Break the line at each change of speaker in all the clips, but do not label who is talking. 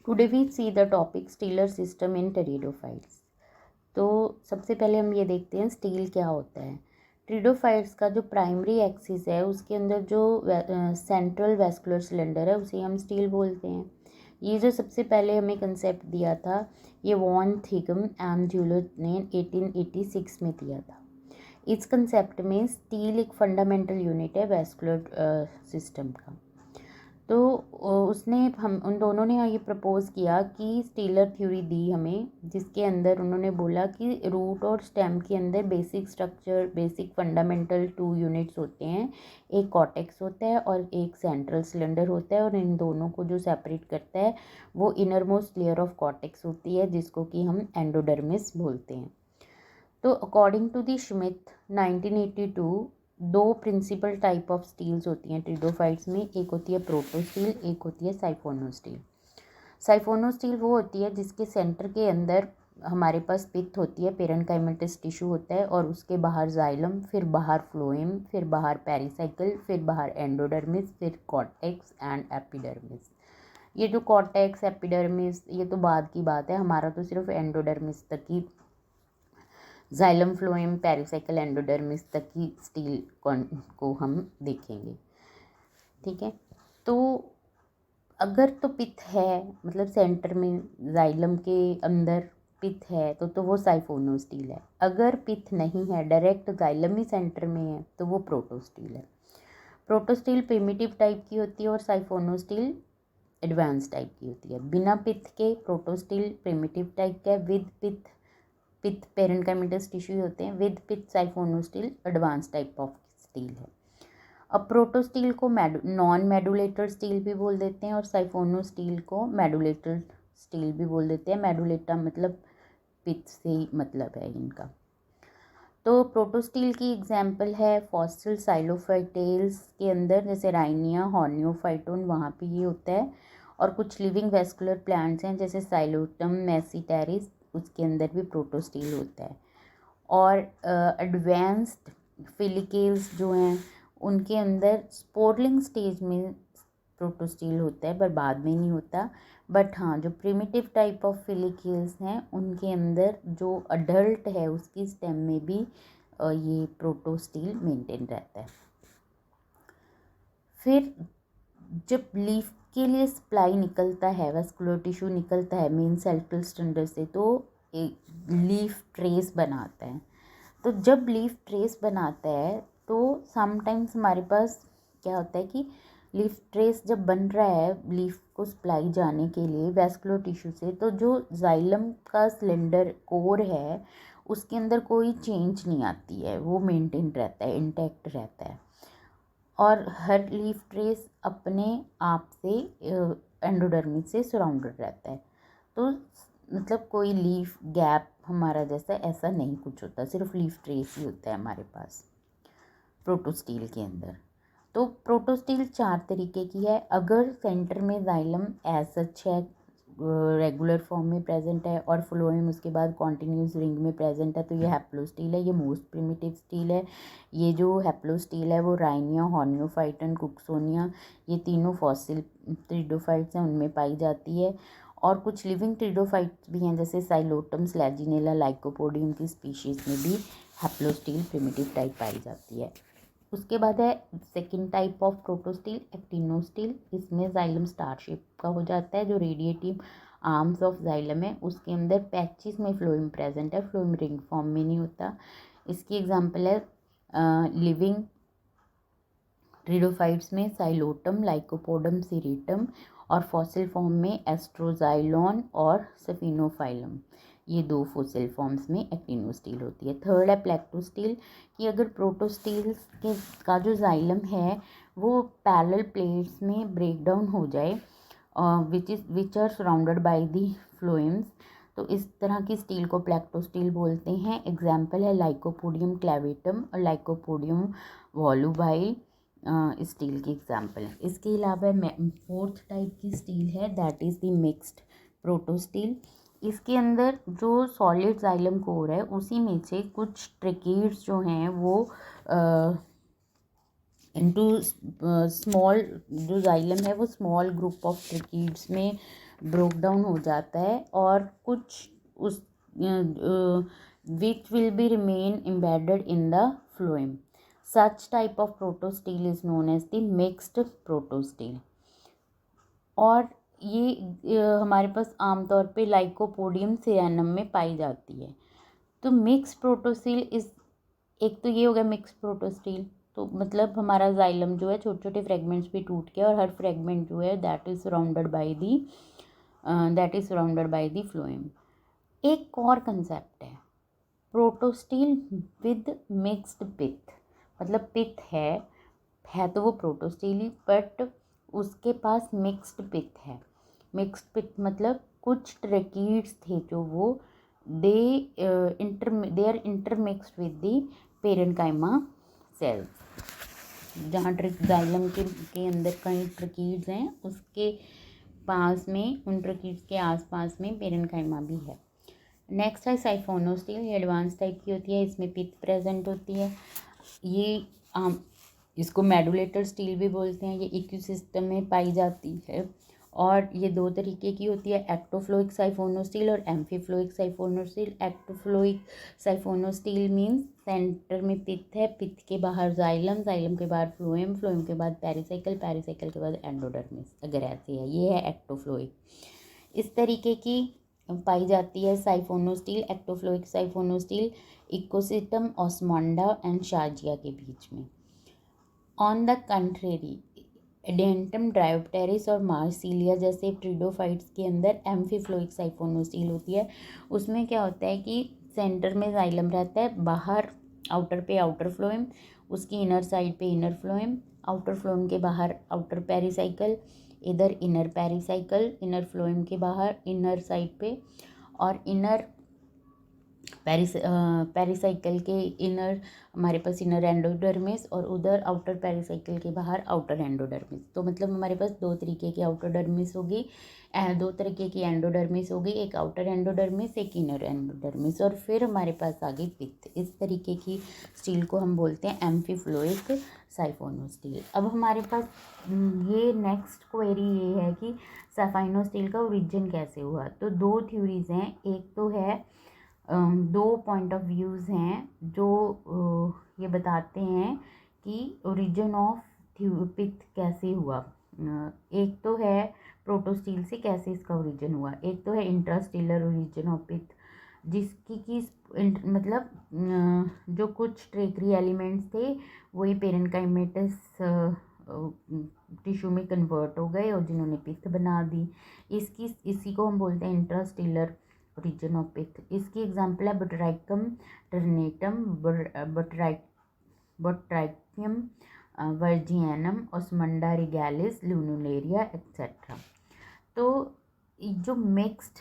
Today we see the topic stelar system in pteridophytes. तो सबसे पहले हम ये देखते हैं स्टील क्या होता है। टेरिडोफाइट्स का जो प्राइमरी एक्सिस है उसके अंदर जो सेंट्रल वैस्कुलर सिलेंडर है उसे हम स्टील बोलते हैं। ये जो सबसे पहले हमें कंसेप्ट दिया था ये वॉन थिगम एंड ड्यूलर ने 1886 में दिया था। इस कंसेप्ट में स्टील एक फंडामेंटल यूनिट है वैस्कुलर सिस्टम का। तो उसने हम उन दोनों ने ये प्रपोज किया कि स्टीलर थ्योरी दी हमें, जिसके अंदर उन्होंने बोला कि रूट और स्टेम के अंदर basic structure, basic fundamental 2 units होते हैं। एक कॉर्टेक्स होता है और एक सेंट्रल सिलेंडर होता है, और इन दोनों को जो सेपरेट करता है वो inner most layer of cortex होती है, जिसको कि हम एंडोडर्मिस बोलते हैं। तो अकॉर्डिंग टू दी श्मिथ 1982 दो प्रिंसिपल टाइप ऑफ स्टील्स होती हैं टेरिडोफाइट्स में। एक होती है प्रोटोस्टील, एक होती है साइफोनोस्टील। साइफोनोस्टील वो होती है जिसके सेंटर के अंदर हमारे पास पित्त होती है, पेरेन्काइमेटस टिश्यू होता है, और उसके बाहर जाइलम, फिर बाहर फ्लोएम, फिर बाहर पेरिसाइकिल, फिर बाहर एंडोडर्मिस, फिर कॉर्टेक्स एंड एपिडर्मिस। ये जो कॉर्टेक्स, एपिडर्मिस, ये तो बाद की बात है, हमारा तो सिर्फ एंडोडर्मिस तक ही, जाइलम, फ्लोएम, पेरिसाइकिल, एंडोडर्मिस तक की स्टील को हम देखेंगे। ठीक है, तो अगर तो पित्त है, मतलब सेंटर में जाइलम के अंदर पित्त है, तो वो साइफोनोस्टील है। अगर पित्त नहीं है, डायरेक्ट जाइलम ही सेंटर में है, तो वो प्रोटोस्टील है। प्रोटोस्टील प्रिमिटिव टाइप की होती है और साइफोनोस्टील एडवांस टाइप की होती है। बिना पित्त के प्रोटोस्टील प्रिमिटिव टाइप का है, विद पित्त, पित्त पेरेन्काइमेटस टिश्यू होते हैं, विद पित्त साइफोनोस्टील एडवांस टाइप ऑफ स्टील है। अब प्रोटोस्टील को नॉन मेडुलेटर स्टील भी बोल देते हैं और साइफोनोस्टील को मेडुलेटर स्टील भी बोल देते हैं। मेडुलेटा मतलब पित्त से ही मतलब है इनका। तो प्रोटोस्टील की एग्जाम्पल है फॉसिल साइलोफाइटेल्स के अंदर, जैसे राइनिया, हॉर्नियोफाइटोन, वहाँ पे ये होता है। और कुछ लिविंग वेस्कुलर प्लांट्स हैं जैसे साइलोटम मैसीटेरिस, उसके अंदर भी प्रोटोस्टील होता है। और एडवांस्ड फिलिकेल्स जो हैं उनके अंदर स्पोरलिंग स्टेज में प्रोटोस्टील होता है, पर बाद में नहीं होता। बट हाँ, जो प्रिमिटिव टाइप ऑफ फिलिकेल्स हैं उनके अंदर जो अडल्ट है उसकी स्टेम में भी ये प्रोटोस्टील मेंटेन रहता है। फिर जब लीफ के लिए सप्लाई निकलता है, वेस्कुलर टिश्यू निकलता है मेन सेंट्रल सिलेंडर से, तो एक लीफ ट्रेस बनाता है। तो जब लीफ ट्रेस बनाता है तो समटाइम्स हमारे पास क्या होता है कि लीफ ट्रेस जब बन रहा है लीफ को सप्लाई जाने के लिए वेस्कुलर टिश्यू से, तो जो जाइलम का सिलेंडर कोर है उसके अंदर कोई चेंज नहीं आती है, वो मेंटेन रहता है, इंटैक्ट रहता है। और हर लीफ ट्रेस अपने आप से एंडोडर्मिस से सराउंडेड रहता है। तो मतलब कोई लीफ गैप हमारा जैसा ऐसा नहीं कुछ होता, सिर्फ लीफ ट्रेस ही होता है हमारे पास प्रोटोस्टील के अंदर। तो प्रोटोस्टील 4 तरीके की है। अगर सेंटर में जाइलम एज सच है, रेगुलर फॉर्म में प्रेजेंट है, और फ्लोएम उसके बाद कॉन्टिन्यूस रिंग में प्रेजेंट है, तो ये हैप्लोस्टील है, ये मोस्ट प्रिमिटिव स्टील है। ये जो हैप्लोस्टील है वो राइनिया, हॉर्नियोफाइटन, कुक्सोनिया, ये तीनों फॉसिल टेरिडोफाइट्स हैं उनमें पाई जाती है। और कुछ लिविंग टेरिडोफाइट्स भी हैं जैसे साइलोटम, स्लैजिनेला, लाइकोपोडियम की स्पीशीज़ में भी हैप्लोस्टील प्रिमिटिव टाइप पाई जाती है। उसके बाद है सेकंड टाइप ऑफ प्रोटोस्टील, एक्टिनोस्टील। इसमें जाइलम स्टार शेप का हो जाता है, जो रेडिएटिव आर्म्स ऑफ जाइलम है उसके अंदर पैचेस में फ्लोएम प्रेजेंट है, फ्लोएम रिंग फॉर्म में नहीं होता। इसकी एग्जांपल है लिविंग टेरिडोफाइट्स में साइलोटम, लाइकोपोडम, सीरेटम, और फॉसिल फॉर्म में एस्ट्रोजाइलॉन और सफिनोफाइलम। ये 2 फॉसिल फॉर्म्स में एक्टिनोस्टील होती है। थर्ड है प्लेक्टोस्टील, कि अगर प्रोटोस्टील के का जो जाइलम है वो पैरेलल प्लेट्स में ब्रेक डाउन हो जाए, which are surrounded by the phloems, तो इस तरह की स्टील को प्लेक्टोस्टील बोलते हैं। एग्जाम्पल है लाइकोपोडियम क्लेवेटम और लाइकोपोडियम वॉल्यूबाइल, स्टील की एग्जाम्पल है। इसके अलावा फोर्थ टाइप की स्टील है, that is the mixed protostele. इसके अंदर जो सॉलिड जाइलम कोर है उसी में से कुछ ट्रिकीड्स जो हैं वो इनटू स्मॉल, जो जाइलम है वो स्मॉल ग्रुप ऑफ ट्रिकीड्स में ब्रोक डाउन हो जाता है और कुछ उस which will be remain embedded in the phloem. Such type of protostele is known as the mixed protostele. और ये हमारे पास आमतौर पे लाइकोपोडियम सियानम में पाई जाती है. तो मिक्स प्रोटोस्टील इस एक तो ये हो गया मिक्स प्रोटोस्टील. तो मतलब हमारा जाइलम जो है छोटे छोटे फ्रेगमेंट्स पे टूट के और हर फ्रेगमेंट जो है that is surrounded by the phloem. एक और कंसेप्ट है प्रोटोस्टील विद मिक्स्ड पिथ. मतलब पिथ है तो वो प्रोटोस्टील ही बट उसके पास मिक्स्ड पिथ है. मिक्स्ड पिथ मतलब कुछ ट्रैकीड्स थे जो वो they are intermixed with the parenchyma cells. जहाँ जाइलम के अंदर कई ट्रकीड्स हैं उसके पास में, उन ट्रकीड्स के आसपास में पेरेन्काइमा भी है. नेक्स्ट है साइफोनोस्टील. ये एडवांस टाइप की होती है, इसमें पिथ प्रेजेंट होती है. ये इसको मेडुलेटर स्टील भी बोलते हैं. ये इकोसिस्टम में पाई जाती है और ये दो तरीके की होती है, एक्टोफ्लोइक साइफोनोस्टील और एम्फीफ्लोइक साइफोनोस्टील. एक्टोफ्लोइक साइफोनोस्टील मीन्स सेंटर में पिथ है, पिथ के बाहर जाइलम, जाइलम के बाहर फ्लोएम, फ्लोएम के बाद पेरिसाइकिल, पेरिसाइकिल के बाद एंडोडर्मिस. अगर ऐसे है ये है एक्टोफ्लोइक. इस तरीके की पाई जाती है साइफोनोस्टील. एक्टोफ्लोइक साइफोनोस्टील इकोसिस्टम ऑस्मोंडा एंड शाजिया के बीच में. ऑन द कंट्रेरी एडेंटम, ड्रायोप्टेरिस और मार्सिलिया जैसे ट्रिडोफाइट्स के अंदर एम्फीफ्लोइक साइफोनोस्टील होती है. उसमें क्या होता है कि सेंटर में जाइलम रहता है, बाहर आउटर पे आउटर फ्लोएम, उसकी इनर साइड पे इनर फ्लोएम, आउटर फ्लोएम के बाहर आउटर पेरिसाइकिल, इधर इनर पेरिसाइकिल, इनर फ्लोएम के बाहर इनर साइड पे, और इनर पेरिसाइकिल के इनर हमारे पास इनर एंडोडर्मिस और उधर आउटर पेरिसाइकिल के बाहर आउटर एंडोडर्मिस. तो मतलब हमारे पास दो तरीके की आउटर डर्मिस होगी, दो तरीके की एंडोडर्मिस होगी, एक आउटर एंडोडर्मिस एक इनर एंडोडर्मिस, और फिर हमारे पास आ गई पिथ. इस तरीके की स्टील को हम बोलते हैं एम्फीफ्लोइक साइफोनोस्टील. अब हमारे पास ये नेक्स्ट क्वेरी ये है कि साइफोनोस्टील का ओरिजिन कैसे हुआ. तो दो थ्योरीज हैं. एक तो है दो पॉइंट ऑफ व्यूज़ हैं जो ये बताते हैं कि ओरिजिन ऑफ पिथ कैसे हुआ. एक तो है प्रोटोस्टील से कैसे इसका ओरिजिन हुआ, एक तो है इंट्रास्टेलर ओरिजिन ऑफ पिथ जिसकी की मतलब जो कुछ ट्रेकरी एलिमेंट्स थे वही पेरेन्काइमेटस टिश्यू में कन्वर्ट हो गए और जिन्होंने पिथ बना दी. इसी को हम बोलते हैं इंट्रास्टेलर ओरिजिन ऑफ पिथ. इसकी एग्जांपल है बोट्राइकम टर्नेटम, बोट्राइकियम वर्जियनम, ओस्मुंडा रिगैलिस, लुनुलेरिया एक्सेट्रा. तो जो मिक्स्ड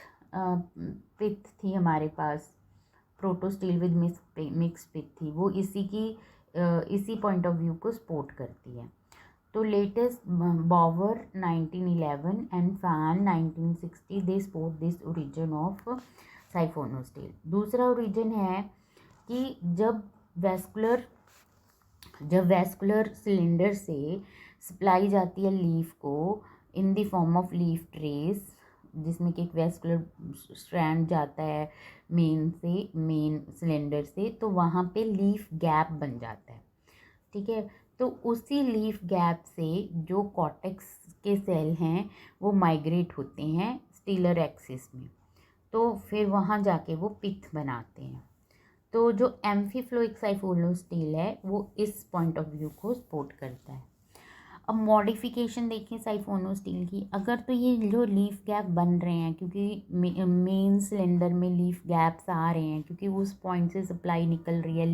पिथ थी हमारे पास, प्रोटोस्टील विद मिक्स्ड पिथ थी, वो इसी पॉइंट ऑफ व्यू को सपोर्ट करती है. तो latest Bower 1911 and Fan 1960 they support this origin of siphonostele. दूसरा ओरिजिन है कि जब वैस्कुलर सिलेंडर से सप्लाई जाती है लीफ को in the form of leaf trace, जिसमें कि एक वैस्कुलर स्ट्रैंड जाता है मेन सिलेंडर से, तो वहाँ पे लीफ गैप बन जाता है. ठीक है. तो उसी लीफ गैप से जो कॉर्टेक्स के सेल हैं वो माइग्रेट होते हैं स्टीलर एक्सिस में, तो फिर वहाँ जाके वो पिथ बनाते हैं. तो जो एम्फीफ्लोइक साइफोनोस्टील है वो इस पॉइंट ऑफ व्यू को सपोर्ट करता है. अब मॉडिफिकेशन देखें साइफोनोस्टील की. अगर तो ये जो लीफ गैप बन रहे हैं क्योंकि मेन सिलेंडर में लीफ गैप्स आ रहे हैं क्योंकि उस पॉइंट से सप्लाई निकल रही है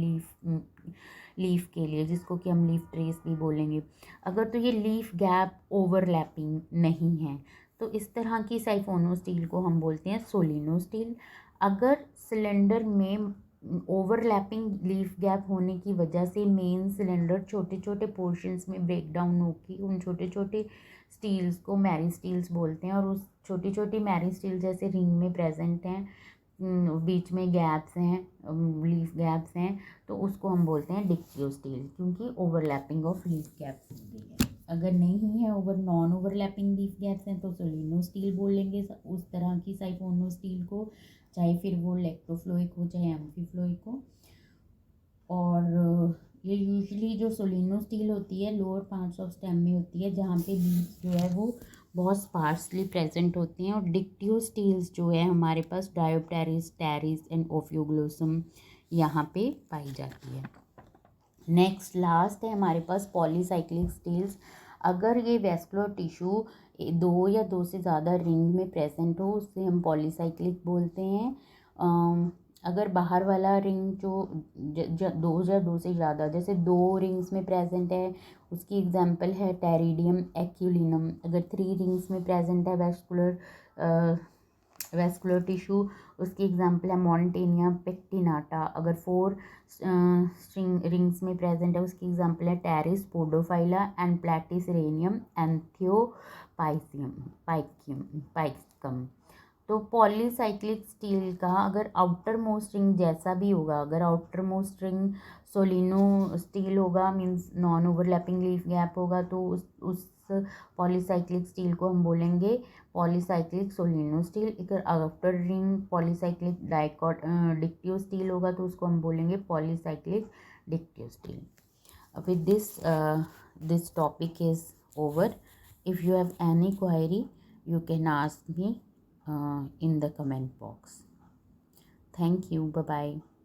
लीफ के लिए, जिसको कि हम लीफ ट्रेस भी बोलेंगे. अगर तो ये लीफ गैप ओवरलैपिंग नहीं है तो इस तरह की साइफोनोस्टील को हम बोलते हैं सोलिनोस्टील. अगर सिलेंडर में ओवरलैपिंग लीफ गैप होने की वजह से मेन सिलेंडर छोटे छोटे पोर्शंस में ब्रेक डाउन होगी, उन छोटे छोटे स्टील्स को मैरी स्टील्स बोलते हैं, और उस छोटी छोटी मैरी स्टील जैसे रिंग में प्रेजेंट हैं, बीच में गैप्स हैं, लीफ गैप्स हैं, तो उसको हम बोलते हैं डिक्टियो स्टील क्योंकि ओवरलैपिंग ऑफ लीफ गैप्स हो गई है. अगर नहीं है over non overlapping leaf gaps हैं तो सोलिनो स्टील बोल लेंगे उस तरह की साइफोनो स्टील को, चाहे फिर वो इलेक्ट्रोफ्लोइक हो चाहे एम्फीफ्लोइक हो। और ये यूजुअली जो सोलिनो स्टील होती है लोअर पार्ट्स ऑफ स्टेम में होती है, जहाँ पे लीव्स जो है वो बहुत स्पार्सली प्रेजेंट होती हैं। और डिक्टियो स्टील्स जो है हमारे पास डायोप्टेरिस, टेरिस एंड ओफियोग्लोसम यहाँ पे पाई जाती है। नेक्स्ट लास्ट है हमारे पास पॉलीसाइक्लिक स्टील्स। अगर ये वेस्कुलर टिश्यू दो या दो से ज़्यादा रिंग में प्रेजेंट हो उससे हम पॉलीसाइक्लिक बोलते हैं। अगर बाहर वाला रिंग जो दो या दो से ज़्यादा, जैसे दो रिंग्स में प्रेजेंट है उसकी एग्जांपल है टेरिडियम एक्यूलिनम। अगर 3 रिंग्स में प्रेजेंट है वेस्कुलर टिश्यू उसकी एग्जांपल है मॉन्टेनिया पेक्टिनाटा। अगर 4 स्ट्रिंग रिंग्स में प्रेजेंट है उसकी एग्जांपल है टेरिस पोडोफाइला एंड प्लेटिसरेनियम एंथियोपाइसियम पाइकम। तो पॉलीसाइक्लिक स्टील का अगर आउटर मोस्ट रिंग जैसा भी होगा, अगर आउटर मोस्ट रिंग सोलिनो स्टील होगा means non overlapping leaf gap होगा, तो उस पॉलीसाइक्लिक स्टील को हम बोलेंगे पॉलीसाइक्लिक सोलिनो स्टील। अगर outer ring polycyclic dictyostele होगा तो उसको हम बोलेंगे polycyclic dictyostele. With this topic is over. If you have any query, you can ask me in the comment box. Thank you. Bye bye.